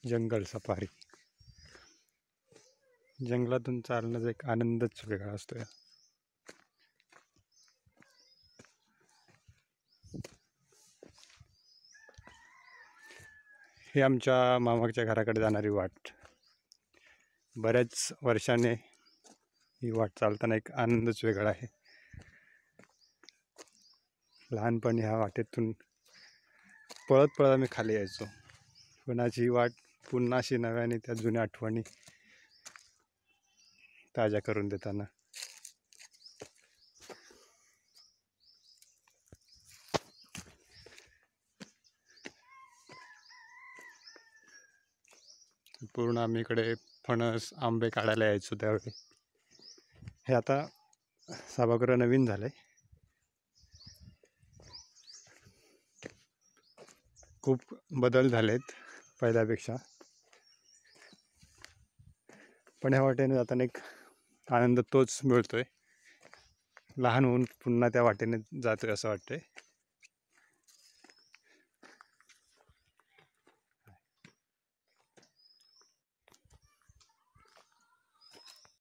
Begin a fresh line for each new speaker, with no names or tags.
जंगल safari. जंगलातून चालण्याचा एक आनंदच वेगळा असतो. ही आमच्या मामाच्या घराकडे जाणारी वाट. बऱ्याच वर्षाने ही वाट चालताना एक आनंदच वेगळा आहे. लहानपणी ह्या वाटेतून पळत पळत आम्ही खाली यायचो. पण आज ही वाट पुन्हा अशी नव्याने त्या जुन्या आठवणी ताज्या करून देताना पूर्ण आम्ही इकडे फणस आंबे काढायला यायचो त्यावेळी. हे आता सभागृह नवीन झालंय, खूप बदल झालेत पहिल्यापेक्षा. पण ह्या वाटेने जाताना एक आनंद तोच मिळतोय. लहान होऊन पुन्हा त्या वाटेने जातोय असं वाटतंय.